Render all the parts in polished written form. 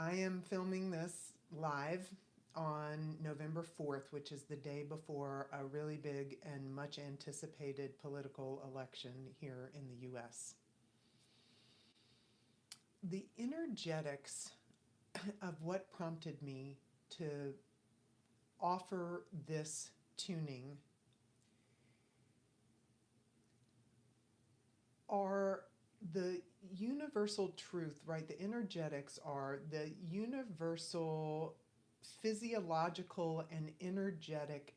I am filming this live on November 4th, which is the day before a really big and much anticipated political election here in the US. The energetics of what prompted me to offer this tuning are the universal truth, right? The energetics are the universal physiological and energetic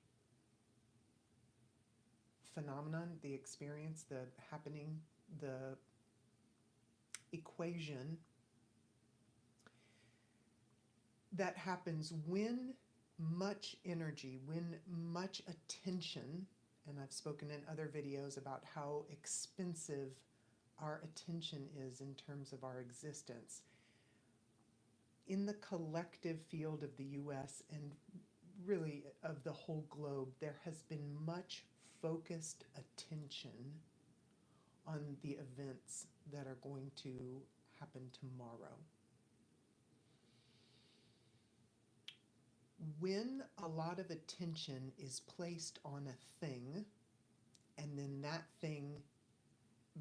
phenomenon, the experience, the happening, the equation that happens when much energy, when much attention, and I've spoken in other videos about how expensive our attention is in terms of our existence. In the collective field of the US and really of the whole globe, there has been much focused attention on the events that are going to happen tomorrow. When a lot of attention is placed on a thing and then that thing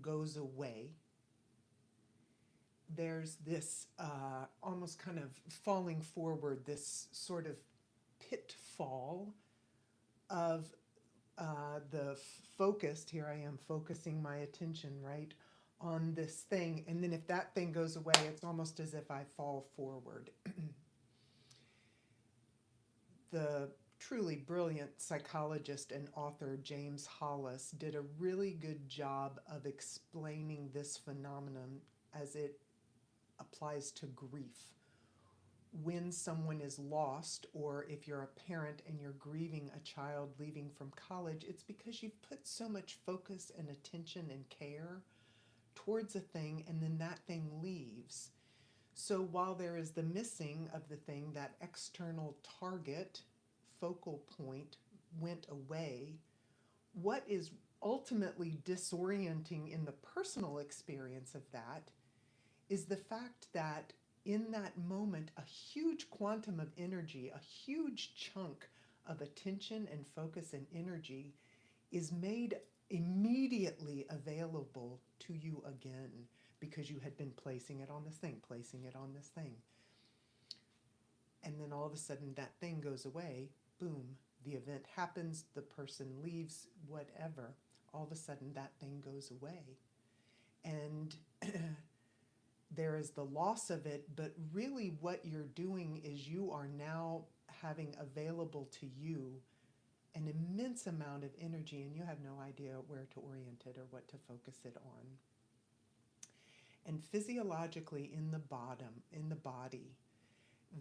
goes away, there's this almost kind of falling forward, this sort of pitfall of the focused, here I am focusing my attention, right, on this thing. And then if that thing goes away, it's almost as if I fall forward. The truly brilliant psychologist and author James Hollis did a really good job of explaining this phenomenon as it applies to grief. When someone is lost, or if you're a parent and you're grieving a child leaving from college, it's because you've put so much focus and attention and care towards a thing, and then that thing leaves. So while there is the missing of the thing, that external target, focal point, went away, what is ultimately disorienting in the personal experience of that is the fact that in that moment, a huge quantum of energy, a huge chunk of attention and focus and energy is made immediately available to you again because you had been placing it on this thing, placing it on this thing. And then all of a sudden that thing goes away, boom, the event happens, the person leaves, whatever. All of a sudden that thing goes away. And there is the loss of it, but really what you're doing is you are now having available to you an immense amount of energy, and you have no idea where to orient it or what to focus it on. And physiologically in the body,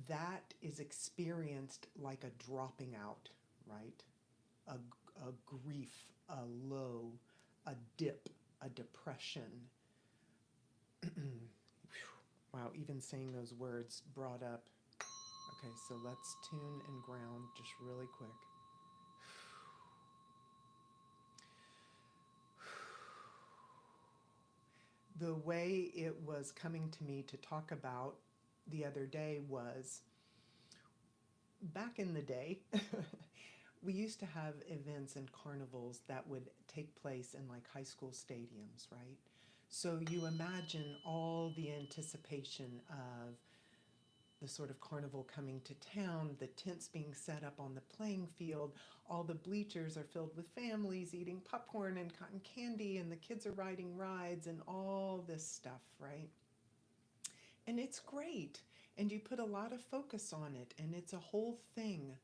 that is experienced like a dropping out, right? A grief, a low, a dip, a depression. Wow, even saying those words brought up. Okay, so let's tune and ground just really quick. The way it was coming to me to talk about the other day was, back in the day, we used to have events and carnivals that would take place in like high school stadiums, right? So you imagine all the anticipation of the sort of carnival coming to town, the tents being set up on the playing field, all the bleachers are filled with families eating popcorn and cotton candy, and the kids are riding rides and all this stuff, right? And it's great. And you put a lot of focus on it, and it's a whole thing,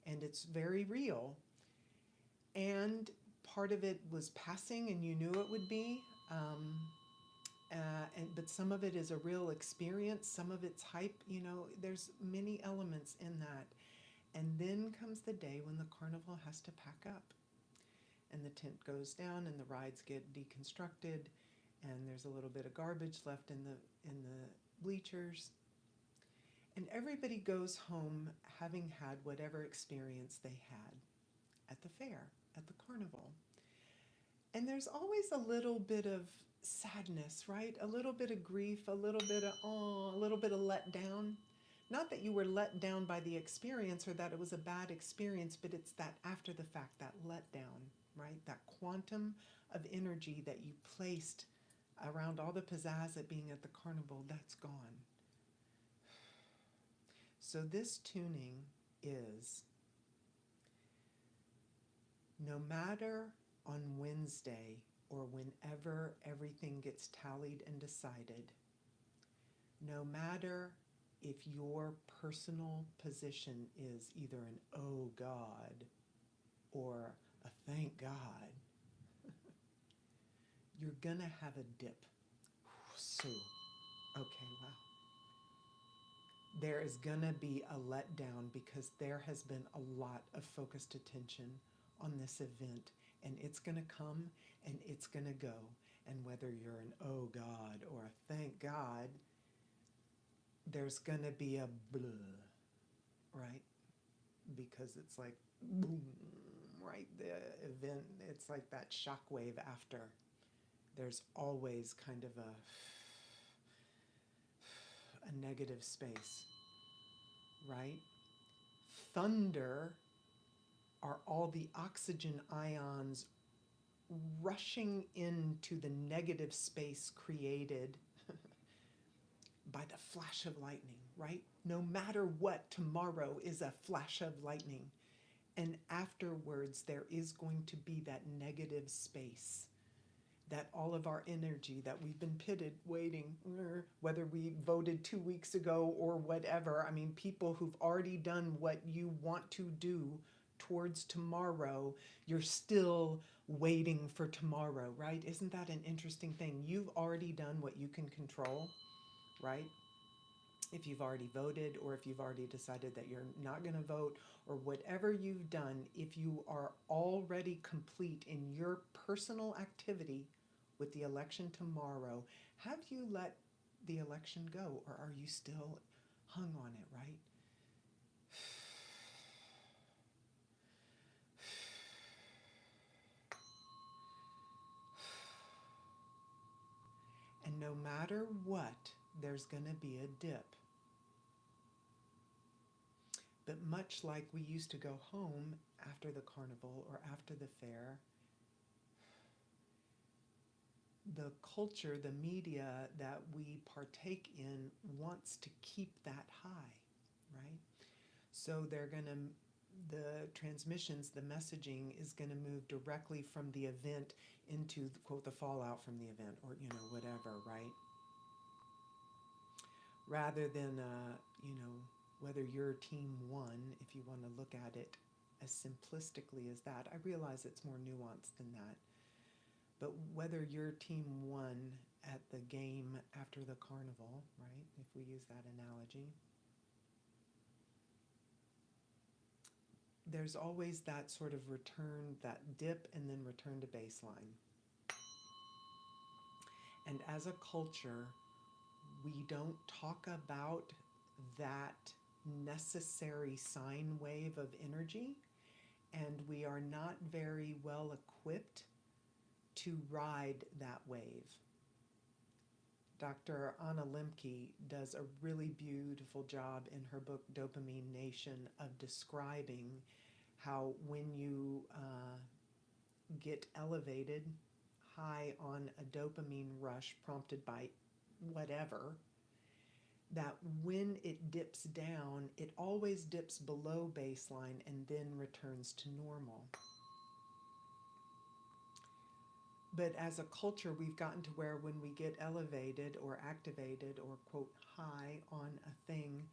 and it's very real. And part of it was passing, and you knew it would be. But some of it is a real experience, some of it's hype, there's many elements in that. And then comes the day when the carnival has to pack up, and the tent goes down, and the rides get deconstructed, and there's a little bit of garbage left in the bleachers. And everybody goes home having had whatever experience they had at the fair, at the carnival. And there's always a little bit of sadness, right? A little bit of grief, a little bit of a little bit of letdown. Not that you were let down by the experience or that it was a bad experience, but it's that after the fact, that letdown, right? That quantum of energy that you placed around all the pizzazz at being at the carnival, that's gone. So this tuning is, no matter on Wednesday or whenever everything gets tallied and decided, no matter if your personal position is either an oh God or a thank God, you're gonna have a dip. So, okay, wow. There is gonna be a letdown because there has been a lot of focused attention on this event, and it's gonna come and it's gonna go. And whether you're an oh God or a thank God, there's gonna be a blah, right? Because it's like boom, right? The event, it's like that shockwave after. There's always kind of a negative space, right? Thunder are all the oxygen ions rushing into the negative space created by the flash of lightning, right? No matter what, tomorrow is a flash of lightning. And afterwards, there is going to be that negative space, that all of our energy that we've been pitted waiting, whether we voted 2 weeks ago or whatever. I mean, people who've already done what you want to do towards tomorrow, you're still waiting for tomorrow, right? Isn't that an interesting thing? You've already done what you can control, right? If you've already voted or if you've already decided that you're not going to vote or whatever you've done, if you are already complete in your personal activity with the election tomorrow, have you let the election go or are you still hung on it, right? And no matter what, there's going to be a dip. But much like we used to go home after the carnival or after the fair, the culture, the media that we partake in wants to keep that high, right? So the transmissions, the messaging is going to move directly from the event into, quote, the fallout from the event or, whatever, right? Rather than, whether your team won, if you want to look at it as simplistically as that. I realize it's more nuanced than that. But whether your team won at the game after the carnival, right, if we use that analogy, there's always that sort of return, that dip, and then return to baseline. And as a culture, we don't talk about that necessary sine wave of energy, and we are not very well equipped to ride that wave. Dr. Anna Lemke does a really beautiful job in her book Dopamine Nation of describing how when you get elevated high on a dopamine rush prompted by whatever, that when it dips down, it always dips below baseline and then returns to normal. But as a culture, we've gotten to where when we get elevated or activated or, quote, high on a thing,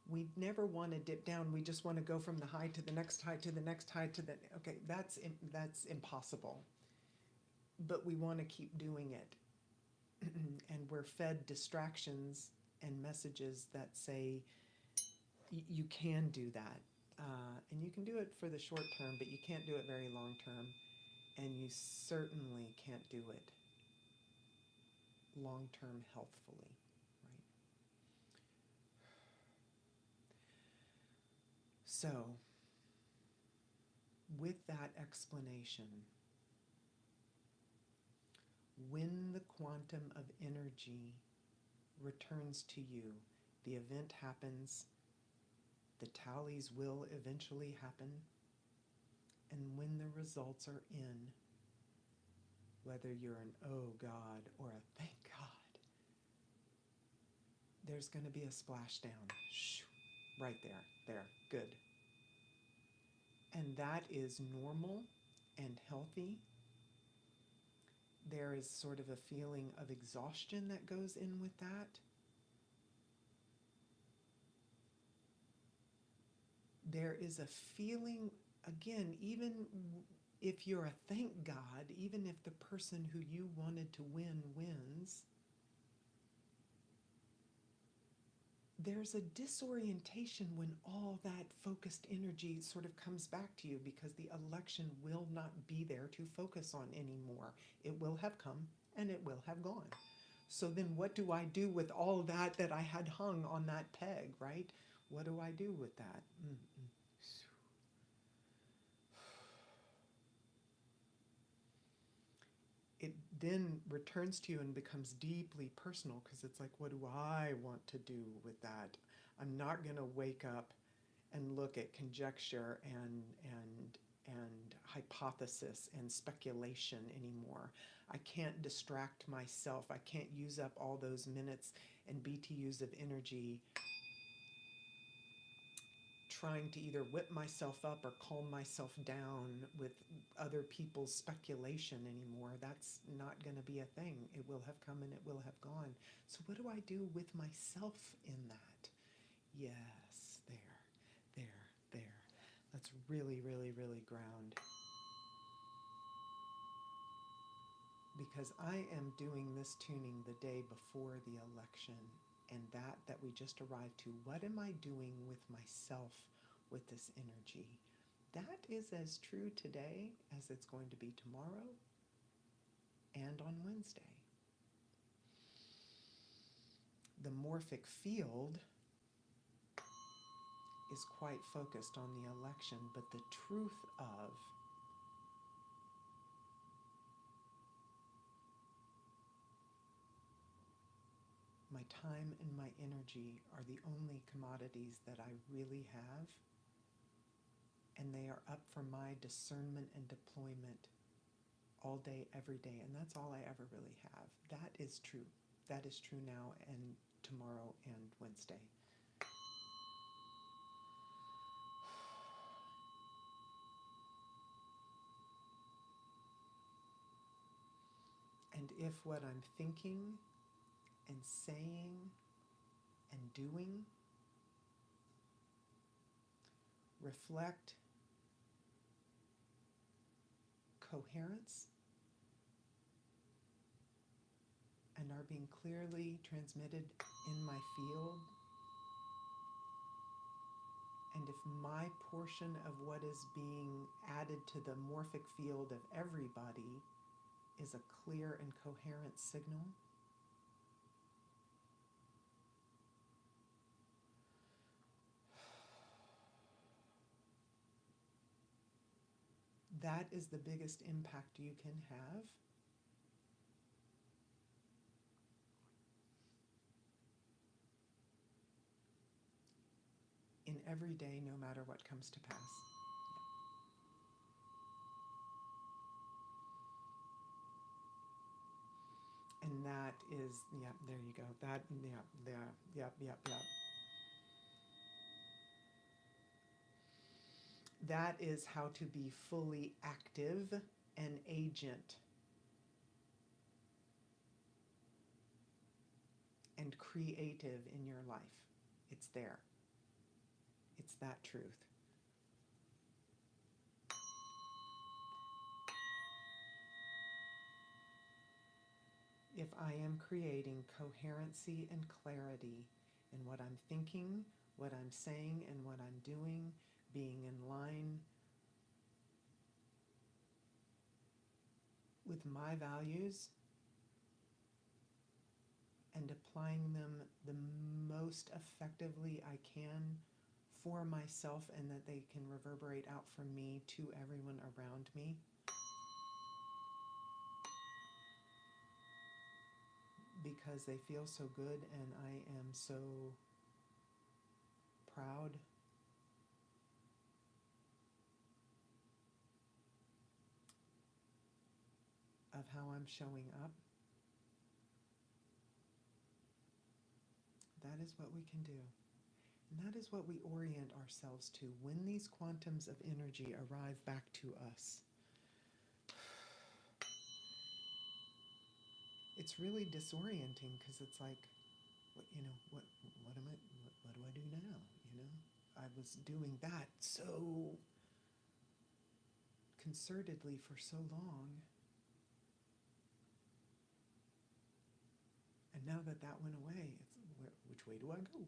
we never want to dip down. We just want to go from the high to the next high to the next high to the, okay, that's impossible. But we want to keep doing it. And we're fed distractions and messages that say you can do that. And you can do it for the short term, but you can't do it very long term. And you certainly can't do it long-term healthfully, right? So, with that explanation, when the quantum of energy returns to you, the event happens, The tallies will eventually happen. And when the results are in, whether you're an oh God or a thank God, there's going to be a splashdown. Right there, good. And that is normal and healthy. There is sort of a feeling of exhaustion that goes in with that. There is a feeling, again, even if you're a thank God, even if the person who you wanted to win wins, there's a disorientation when all that focused energy sort of comes back to you, because the election will not be there to focus on anymore. It will have come and it will have gone. So then what do I do with all that I had hung on that peg, right? What do I do with that? It then returns to you and becomes deeply personal, because it's like, what do I want to do with that? I'm not going to wake up and look at conjecture and hypothesis and speculation anymore. I can't distract myself. I can't use up all those minutes and BTUs of energy trying to either whip myself up or calm myself down with other people's speculation anymore. That's not going to be a thing. It will have come and it will have gone. So what do I do with myself in that? Yes, there. Let's really, really, really ground. Because I am doing this tuning the day before the election, and that we just arrived to. What am I doing with myself with this energy? That is as true today as it's going to be tomorrow and on Wednesday. The morphic field is quite focused on the election, but the truth of my time and my energy are the only commodities that I really have, and they are up for my discernment and deployment all day, every day, and that's all I ever really have. That is true. That is true now and tomorrow and Wednesday. And if what I'm thinking and saying and doing reflect coherence and are being clearly transmitted in my field, and if my portion of what is being added to the morphic field of everybody is a clear and coherent signal, that is the biggest impact you can have. In every day, no matter what comes to pass. And that is, yeah, there you go. That, yeah. That is how to be fully active and agent and creative in your life. It's there. It's that truth. If I am creating coherency and clarity in what I'm thinking, what I'm saying, and what I'm doing, being in line with my values and applying them the most effectively I can for myself, and that they can reverberate out from me to everyone around me, because they feel so good and I am so proud of how I'm showing up, that is what we can do. And that is what we orient ourselves to when these quantums of energy arrive back to us. It's really disorienting because it's like, what what do I do now? I was doing that so concertedly for so long, and now that that went away, which way do I go?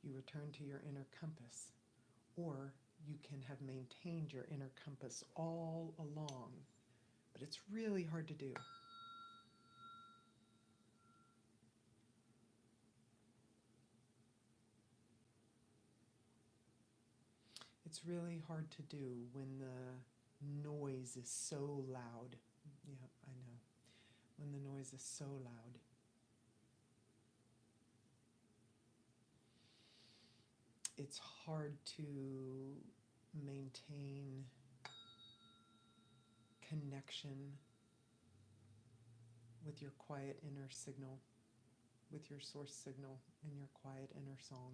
You return to your inner compass, or you can have maintained your inner compass all along, but it's really hard to do. It's really hard to do when the noise is so loud. Yeah, I know. When the noise is so loud. It's hard to maintain connection with your quiet inner signal, with your source signal and your quiet inner song.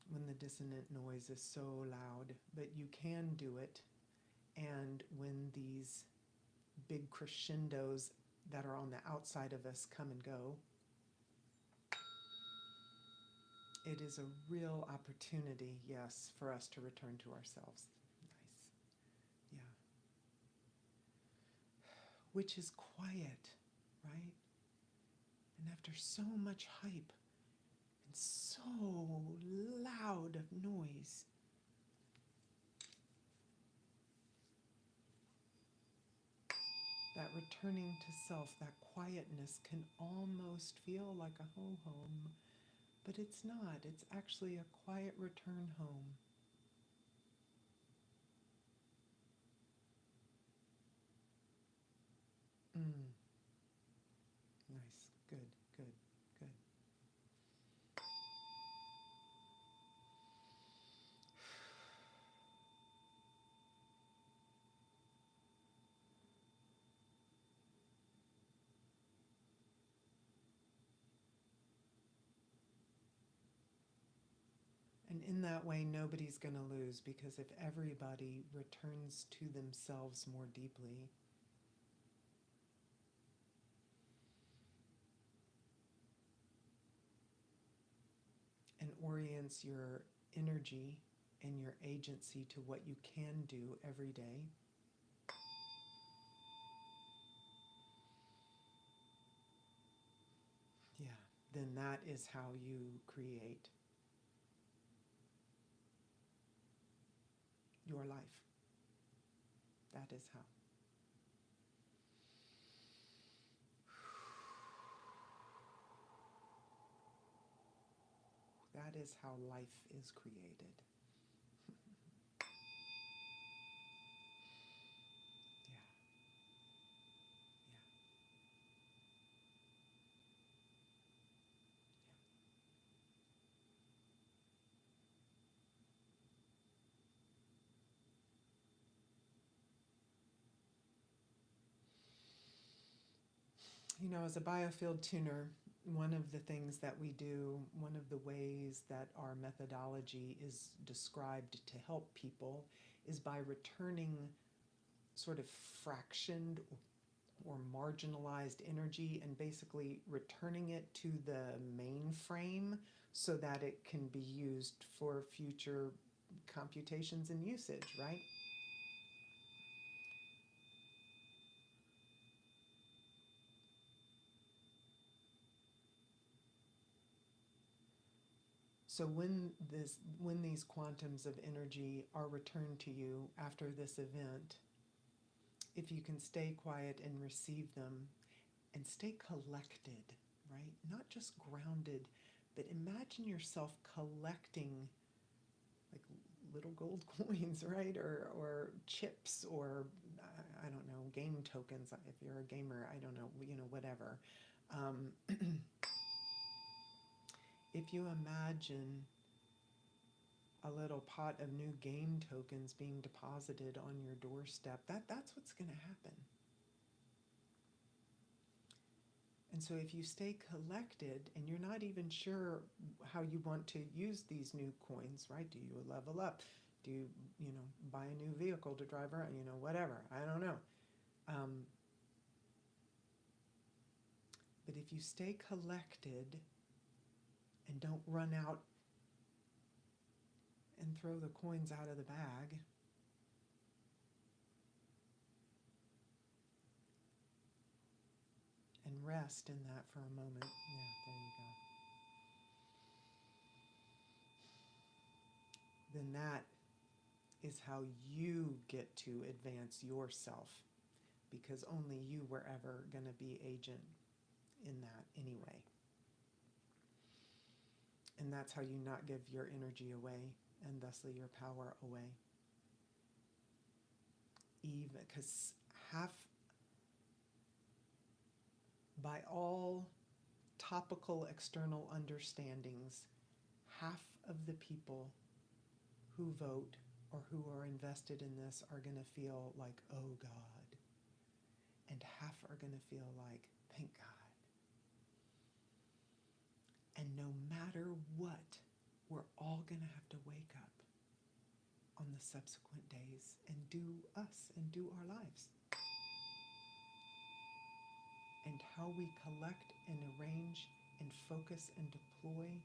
When the dissonant noise is so loud, but you can do it. And when these big crescendos that are on the outside of us come and go, it is a real opportunity, yes, for us to return to ourselves. Nice. Yeah. Which is quiet, right? And after so much hype and so loud of noise, that returning to self, that quietness can almost feel like a home, but it's not. It's actually a quiet return home. Mm. Nice. Good, good, good. And in that way, nobody's going to lose, because if everybody returns to themselves more deeply, and orients your energy and your agency to what you can do every day, yeah, then that is how you create your life. That is how. That is how life is created. Yeah, yeah. As a biofield tuner, one of the things that we do, one of the ways that our methodology is described to help people, is by returning sort of fractioned or marginalized energy and basically returning it to the mainframe so that it can be used for future computations and usage, right? So when these quantums of energy are returned to you after this event, if you can stay quiet and receive them and stay collected, right? Not just grounded, but imagine yourself collecting like little gold coins, right? Or chips, or I don't know, game tokens. If you're a gamer, I don't know, whatever. Um, if you imagine a little pot of new game tokens being deposited on your doorstep. That's what's going to happen. And so if you stay collected and you're not even sure how you want to use these new coins, right? Do you level up? Do you, buy a new vehicle to drive around? Whatever. I don't know. But if you stay collected and don't run out and throw the coins out of the bag, and rest in that for a moment. Yeah, there you go. Then that is how you get to advance yourself, because only you were ever going to be agent in that anyway. And that's how you not give your energy away and thusly your power away. Even because by all topical external understandings, half of the people who vote or who are invested in this are going to feel like, oh God. And half are going to feel like, thank God. And no matter what, we're all going to have to wake up on the subsequent days and do us and do our lives. And how we collect and arrange and focus and deploy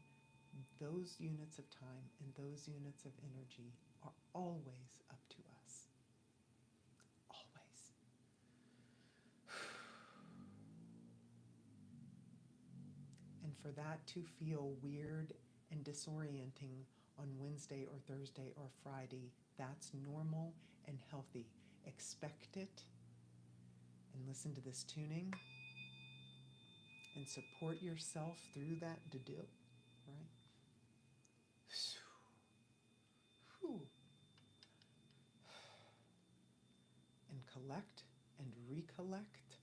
those units of time and those units of energy are always up to us. Always. And for that to feel weird and disorienting on Wednesday or Thursday or Friday, that's normal and healthy. Expect it and listen to this tuning and support yourself through that deal, right? And collect and recollect,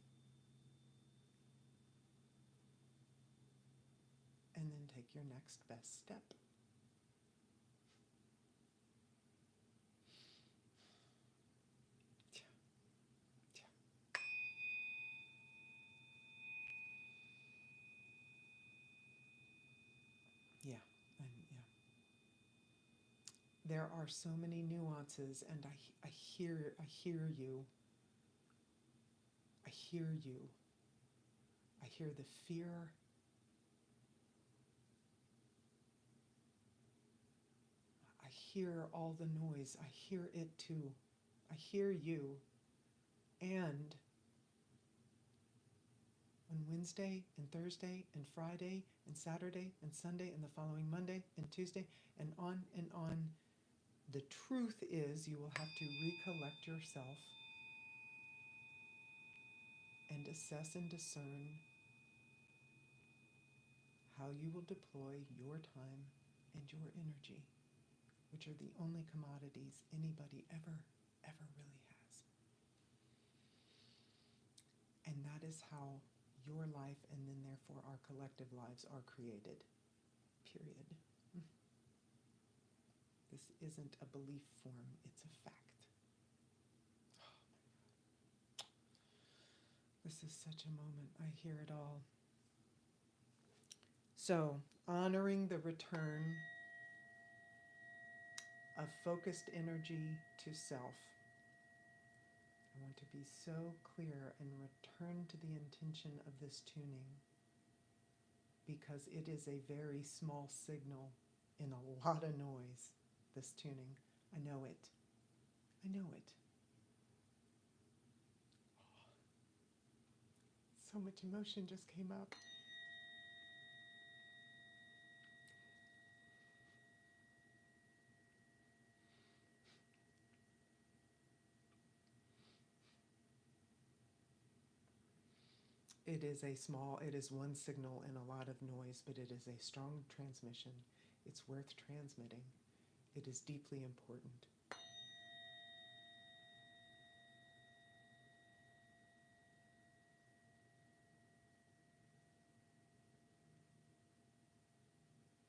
and then take your next best step. Yeah, and yeah. There are so many nuances, and I hear you. I hear you. I hear the fear. I hear all the noise. I hear it too. I hear you. And on Wednesday and Thursday and Friday and Saturday and Sunday and the following Monday and Tuesday and on, the truth is you will have to recollect yourself and assess and discern how you will deploy your time and your energy, which are the only commodities anybody ever really has. And that is how your life and then therefore our collective lives are created. Period. This isn't a belief form, it's a fact. Oh my God. This is such a moment. I hear it all. So, honoring the return of focused energy to self. I want to be so clear and return to the intention of this tuning, because it is a very small signal in a lot of noise, this tuning. I know it. I know it. So much emotion just came up. It is one signal in a lot of noise, but it is a strong transmission. It's worth transmitting. It is deeply important.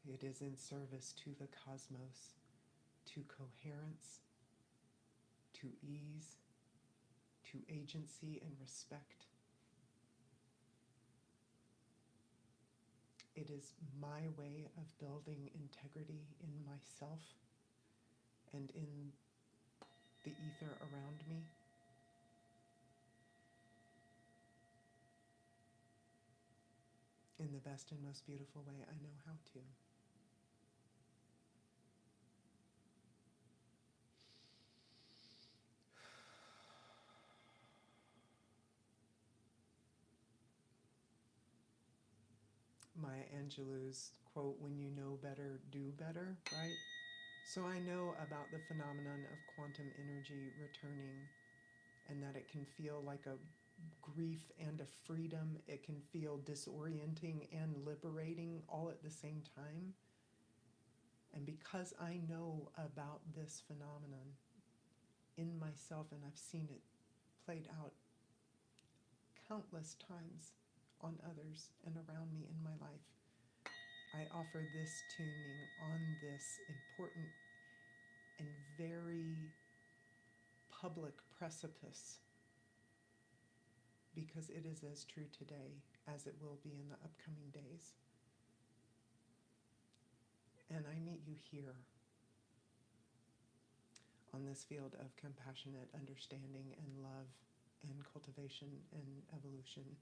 It is in service to the cosmos to coherence, to ease, to agency and respect. It is my way of building integrity in myself and in the ether around me. In the best and most beautiful way I know how to. Maya Angelou's quote, "When you know better, do better," right? So I know about the phenomenon of quantum energy returning, and that it can feel like a grief and a freedom. It can feel disorienting and liberating all at the same time. And because I know about this phenomenon in myself, and I've seen it played out countless times on others and around me in my life, I offer this tuning on this important and very public precipice, because it is as true today as it will be in the upcoming days. And I meet you here on this field of compassionate understanding and love and cultivation and evolution.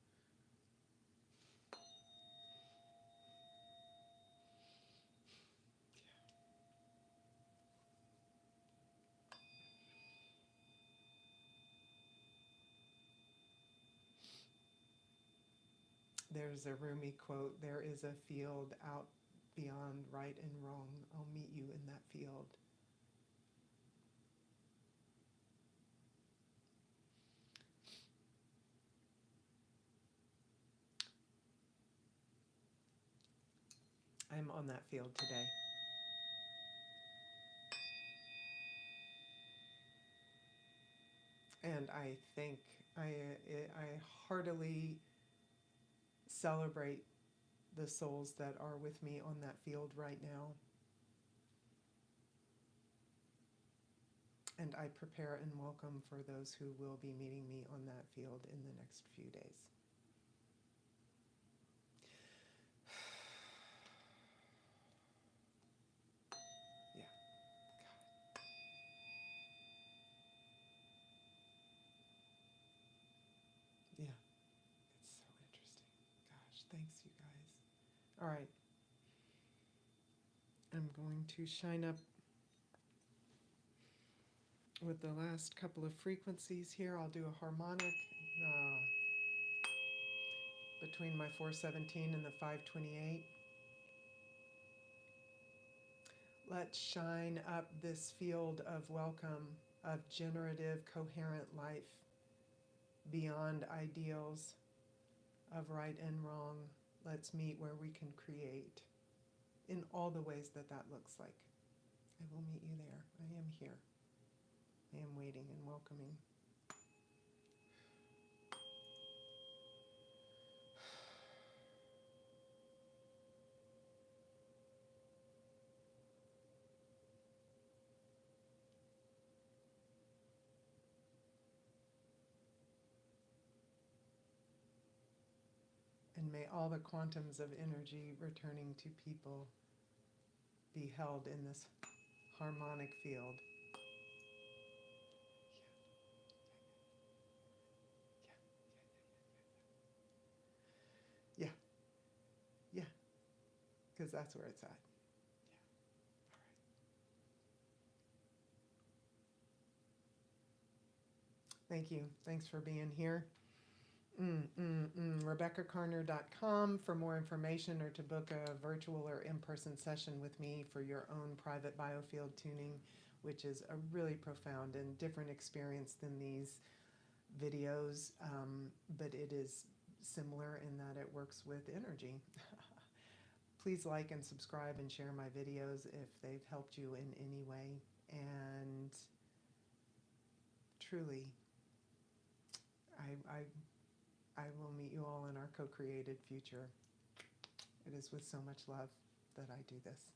There's a Rumi quote, "There is a field out beyond right and wrong. I'll meet you in that field." I'm on that field today. And I heartily celebrate the souls that are with me on that field right now. And I prepare and welcome for those who will be meeting me on that field in the next few days. Yeah. Yeah. It's so interesting. Gosh, thanks, you guys. All right. I'm going to shine up with the last couple of frequencies here. I'll do a harmonic between my 417 and the 528. Let's shine up this field of welcome, of generative, coherent life, beyond ideals of right and wrong. Let's meet where we can create in all the ways that that looks like. I will meet you there. I am here. I am waiting and welcoming. And may all the quantums of energy returning to people be held in this harmonic field. Yeah, yeah, because that's where it's at. Yeah, all right. Thank you. Thanks for being here. RebeccaCarner.com for more information or to book a virtual or in-person session with me for your own private biofield tuning, which is a really profound and different experience than these videos, but it is similar in that it works with energy. Please like and subscribe and share my videos if they've helped you in any way. And truly, I will meet you all in our co-created future. It is with so much love that I do this.